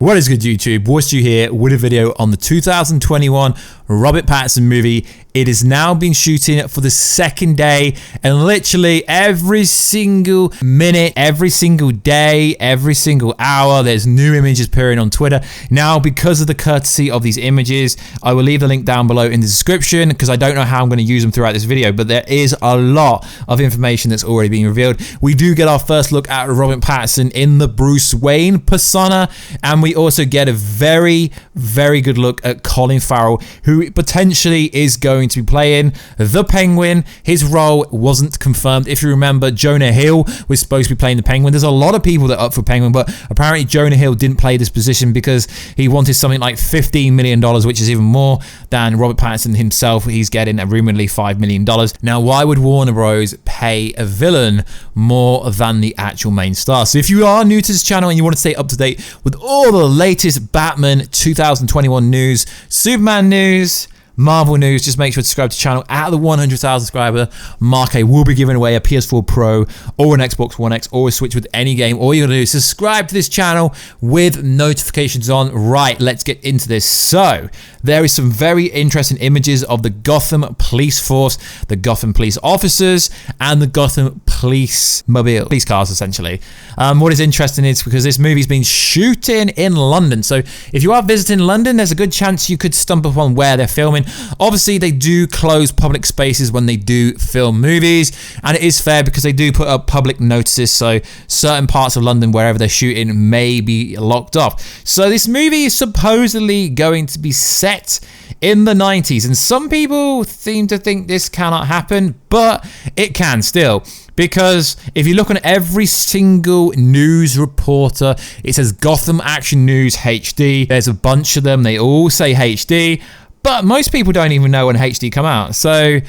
What is good, YouTube? Warstu here with a video on the 2021 Robert Pattinson movie. It has now been shooting for the second day, and literally every single minute, every single day, every single hour, there's new images appearing on Twitter. Now, because of the courtesy of these images, I will leave the link down below in the description because I don't know how I'm going to use them throughout this video, but there is a lot of information that's already being revealed. We do get our first look at Robert Pattinson in the Bruce Wayne persona, and we also get a very, very good look at Colin Farrell, who potentially is going to be playing the Penguin. His role wasn't confirmed. If you remember, Jonah Hill was supposed to be playing the Penguin. There's a lot of people that are up for Penguin, but apparently Jonah Hill didn't play this position because he wanted something like $15 million, which is even more than Robert Pattinson himself. He's getting a rumoredly $5 million. Now, why would Warner Bros. Pay a villain more than the actual main star? So if you are new to this channel and you want to stay up to date with all the latest Batman 2021 news, Superman news, Marvel news, just make sure to subscribe to the channel. At the 100,000 subscriber mark, I will be giving away a PS4 Pro or an Xbox One X or a Switch with any game. All you gotta do is subscribe to this channel with notifications on. Right, let's get into this. So, there is some very interesting images of the Gotham police force, the Gotham police officers, and the Gotham police cars, essentially. What is interesting is because this movie's been shooting in London. So, if you are visiting London, there's a good chance you could stumble upon where they're filming. Obviously, they do close public spaces when they do film movies, and it is fair because they do put up public notices, so certain parts of London, wherever they're shooting, may be locked off. So this movie is supposedly going to be set in the 90s, and some people seem to think this cannot happen, but it can still. Because if you look on every single news reporter, it says Gotham Action News HD. There's a bunch of them. They all say HD. But most people don't even know when HD come out. So,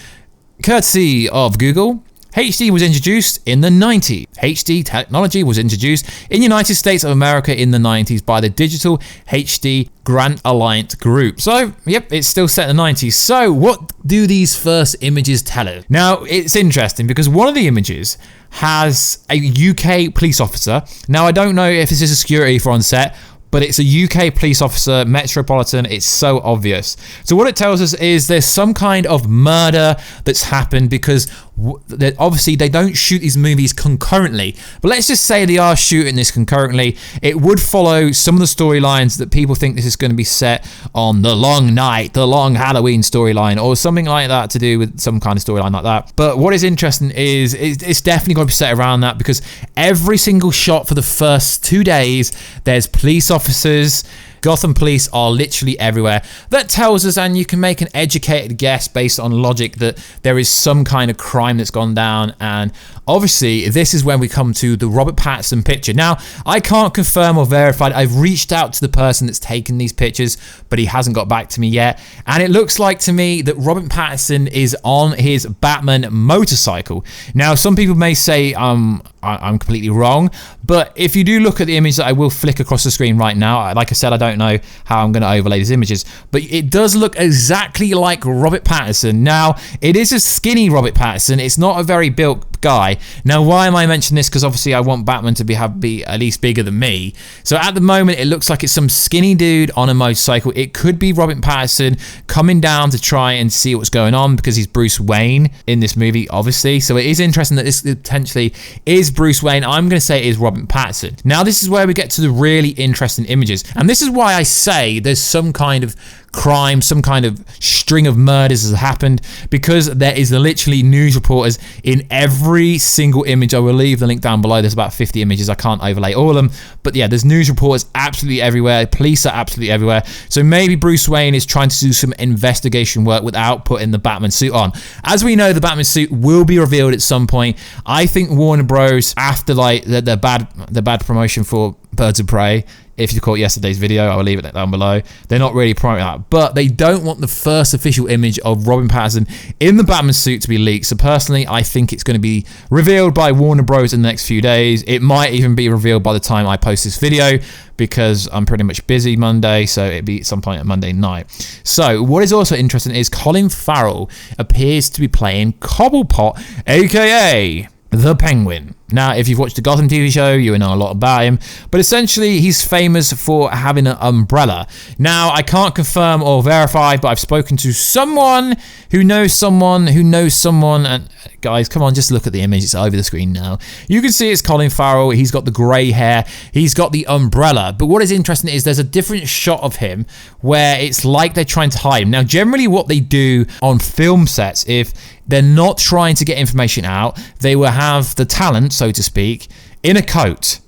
courtesy of Google, HD was introduced in the 90s. HD technology was introduced in the United States of America in the 90s by the Digital HD Grant Alliance Group. So, yep, it's still set in the 90s. So, what do these first images tell us? Now, it's interesting because one of the images has a UK police officer. Now, I don't know if this is a security for on set, but it's a UK police officer, Metropolitan. It's so obvious. So what it tells us is there's some kind of murder that's happened because obviously they don't shoot these movies concurrently. But let's just say they are shooting this concurrently. It would follow some of the storylines that people think this is going to be set on the long night, the long Halloween storyline, or something like that, to do with some kind of storyline like that. But what is interesting is it's definitely going to be set around that because every single shot for the first 2 days, there's police officers. Gotham police are literally everywhere. That tells us, and you can make an educated guess based on logic, that there is some kind of crime that's gone down. And obviously, this is when we come to the Robert Pattinson picture. Now, I can't confirm or verify. I've reached out to the person that's taken these pictures, but he hasn't got back to me yet. And it looks like to me that Robert Pattinson is on his Batman motorcycle. Now, some people may say I'm completely wrong, but if you do look at the image that I will flick across the screen right now, like I said, I don't know how I'm going to overlay these images, but it does look exactly like Robert Pattinson. Now, it is a skinny Robert Pattinson. It's not a very built guy. Now, why am I mentioning this? Because obviously I want Batman to be at least bigger than me. So at the moment, it looks like it's some skinny dude on a motorcycle. It could be Robert Pattinson coming down to try and see what's going on because he's Bruce Wayne in this movie, obviously. So it is interesting that this potentially is Bruce Wayne. I'm going to say it is Robert Pattinson. Now, this is where we get to the really interesting images. And this is why I say there's some kind of crime, some kind of string of murders has happened, because there is literally news reporters in every single image. I will leave the link down below. There's about 50 images. I can't overlay all of them, but yeah, there's news reporters absolutely everywhere. Police are absolutely everywhere. So maybe Bruce Wayne is trying to do some investigation work without putting the Batman suit on. As we know, the Batman suit will be revealed at some point. I think Warner Bros, after like the bad promotion for Birds of Prey, if you caught yesterday's video, I will leave it down below. They're not really promoting that, but they don't want the first official image of Robin Pattinson in the Batman suit to be leaked. So personally, I think it's going to be revealed by Warner Bros. In the next few days. It might even be revealed by the time I post this video because I'm pretty much busy Monday, so it'll be at some point at Monday night. So what is also interesting is Colin Farrell appears to be playing Cobblepot, aka the Penguin. Now, if you've watched the Gotham TV show, you know a lot about him. But essentially, he's famous for having an umbrella. Now, I can't confirm or verify, but I've spoken to someone who knows someone who knows someone. And guys, come on, just look at the image. It's over the screen now. You can see it's Colin Farrell. He's got the grey hair. He's got the umbrella. But what is interesting is there's a different shot of him where it's like they're trying to hide him. Now, generally what they do on film sets, if they're not trying to get information out, they will have the talent, so to speak, in a coat.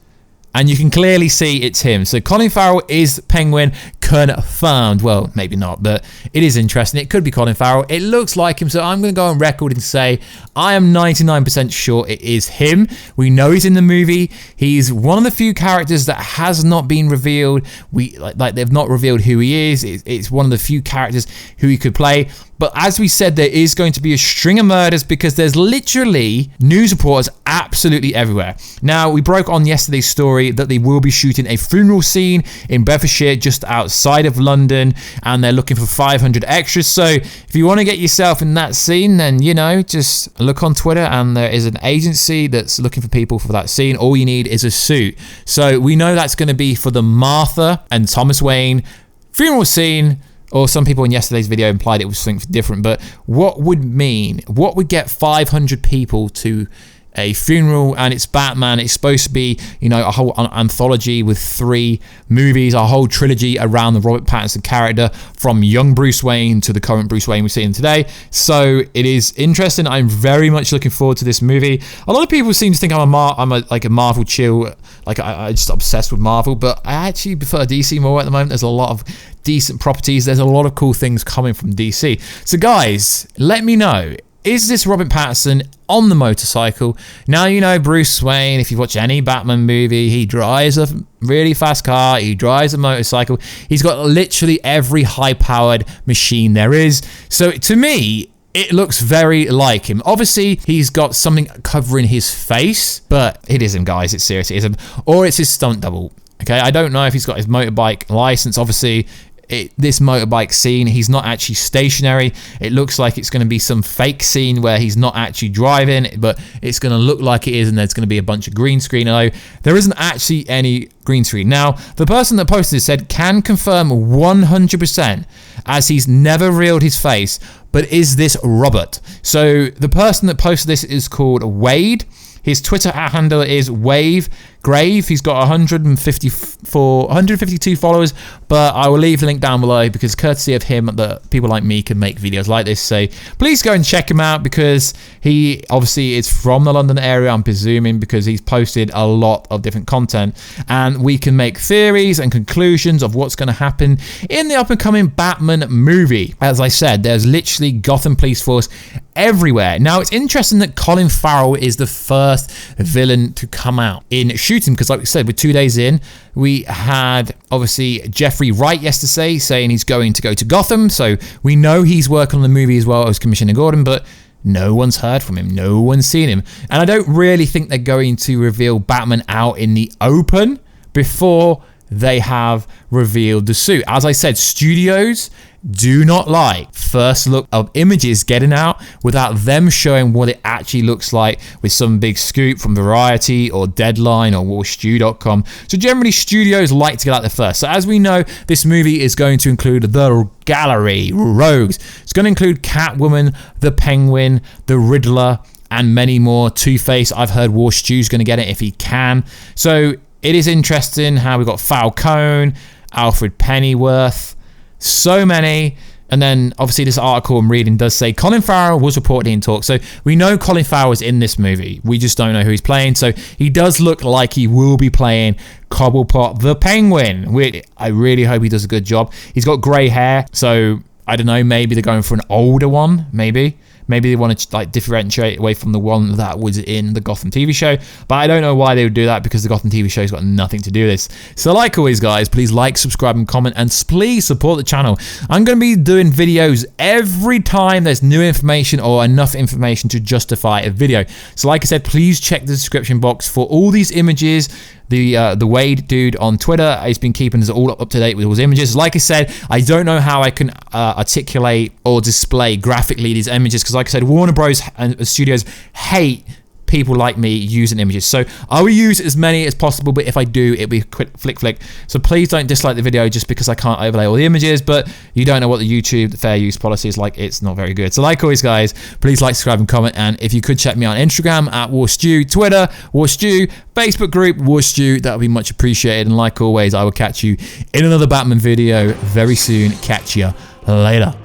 And you can clearly see it's him. So Colin Farrell is Penguin, confirmed. Well, maybe not, but it is interesting. It could be Colin Farrell. It looks like him, so I'm going to go on record and say I am 99% sure it is him. We know he's in the movie. He's one of the few characters that has not been revealed. Like they've not revealed who he is. It's one of the few characters who he could play. But as we said, there is going to be a string of murders because there's literally news reporters absolutely everywhere. Now, we broke on yesterday's story that they will be shooting a funeral scene in Bedfordshire just outside of London, and they're looking for 500 extras. So if you want to get yourself in that scene, then, you know, just look on Twitter and there is an agency that's looking for people for that scene. All you need is a suit. So we know that's going to be for the Martha and Thomas Wayne funeral scene. Or some people in yesterday's video implied it was something different. But what would get 500 people to a funeral? And it's Batman. It's supposed to be, you know, a whole anthology with 3 movies, a whole trilogy around the Robert Pattinson character from young Bruce Wayne to the current Bruce Wayne we're seeing today. So it is interesting. I'm very much looking forward to this movie. A lot of people seem to think I'm a Marvel chill. Like I'm just obsessed with Marvel, but I actually prefer DC more at the moment. There's a lot of decent properties. There's a lot of cool things coming from DC. So guys, let me know. Is this Robert Pattinson on the motorcycle? Now you know Bruce Wayne, if you've watched any Batman movie, he drives a really fast car, he drives a motorcycle. He's got literally every high-powered machine there is. So to me, it looks very like him. Obviously, he's got something covering his face, but it isn't, guys. It's seriously isn't. Or it's his stunt double. Okay, I don't know if he's got his motorbike license. Obviously, this motorbike scene, he's not actually stationary. It looks like it's going to be some fake scene where he's not actually driving, but it's going to look like it is, and there's going to be a bunch of green screen. Although there isn't actually any green screen. Now, the person that posted this said, can confirm 100%, as he's never revealed his face, but is this Robert? So the person that posted this is called Wade. His Twitter handle is Wave Grave. He's got 152 followers, but I will leave the link down below because courtesy of him, that people like me can make videos like this. So please go and check him out because he obviously is from the London area, I'm presuming, because he's posted a lot of different content, and we can make theories and conclusions of what's going to happen in the up-and-coming Batman movie. As I said, there's literally Gotham Police Force everywhere. Now, it's interesting that Colin Farrell is the first villain to come out in shooting, because like we said, we're 2 days in. We had obviously Jeffrey Wright yesterday saying he's going to go to Gotham, so we know he's working on the movie as well as Commissioner Gordon, but no one's heard from him, no one's seen him, and I don't really think they're going to reveal Batman out in the open before they have revealed the suit. As I said, studios do not like first look of images getting out without them showing what it actually looks like with some big scoop from Variety or Deadline or Warstu.com. So generally studios like to get out there first. So as we know, this movie is going to include the Gallery, Rogues. It's going to include Catwoman, the Penguin, the Riddler, and many more. Two-Face, I've heard Warstu's going to get it if he can. So it is interesting how we've got Falcone, Alfred Pennyworth, so many. And then obviously this article I'm reading does say Colin Farrell was reportedly in talks. So we know Colin Farrell is in this movie. We just don't know who he's playing. So he does look like he will be playing Cobblepot the Penguin. I really hope he does a good job. He's got grey hair. So I don't know, maybe they're going for an older one, maybe. Maybe they want to like differentiate away from the one that was in the Gotham TV show. But I don't know why they would do that because the Gotham TV show's got nothing to do with this. So like always, guys, please like, subscribe, and comment. And please support the channel. I'm going to be doing videos every time there's new information or enough information to justify a video. So like I said, please check the description box for all these images. The Wade dude on Twitter has been keeping us all up to date with all his images. Like I said, I don't know how I can articulate or display graphically these images because, like I said, Warner Bros. And studios hate people like me using images. So I will use as many as possible, but if I do, it'll be a quick flick. So please don't dislike the video just because I can't overlay all the images, but you don't know what the YouTube fair use policy is like. It's not very good. So like always, guys, please like, subscribe, and comment. And if you could check me out on Instagram at Warstu, Twitter, Warstu, Facebook group, Warstu, that would be much appreciated. And like always, I will catch you in another Batman video very soon. Catch you later.